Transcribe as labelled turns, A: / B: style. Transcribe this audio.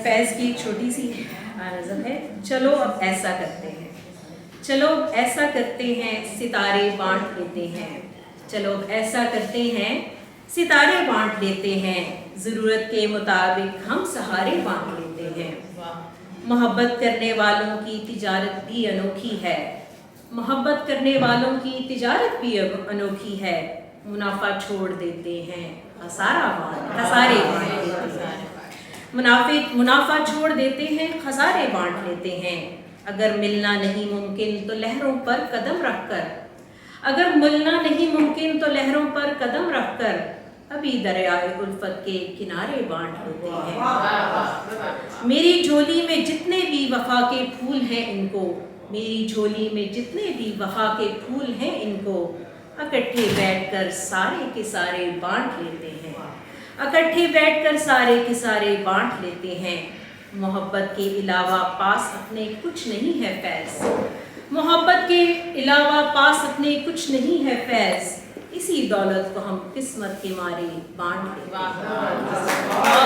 A: फैज़ की एक छोटी सी नज़म है। चलो अब ऐसा करते हैं, चलो अब ऐसा करते हैं, सितारे बांट लेते हैं। चलो अब ऐसा करते हैं, सितारे बांट लेते हैं, ज़रूरत के मुताबिक हम सहारे बांट लेते हैं। मोहब्बत करने वालों की तिजारत भी अनोखी है, मोहब्बत करने वालों की तिजारत भी अनोखी है। मुनाफा छोड़ देते हैं, खसारे बांट लेते हैं। मुनाफा छोड़ देते हैं, खसारे बांट लेते हैं। अगर मिलना नहीं मुमकिन तो लहरों पर कदम रखकर, अगर मिलना नहीं मुमकिन तो लहरों पर कदम रखकर अभी दरियाए उल्फत के किनारे बांट लेते हैं। मेरी झोली में जितने भी वफा के फूल हैं इनको, मेरी झोली में जितने भी वफा के फूल हैं इनको, इकट्ठे बैठकर सारे के सारे बांट लेते हैं। इकट्ठे बैठकर सारे के सारे बांट लेते हैं। मोहब्बत के अलावा पास अपने कुछ नहीं है फैज़, मोहब्बत के अलावा पास अपने कुछ नहीं है फैज़। इसी दौलत को हम किस्मत के मारे बांट लेते हैं।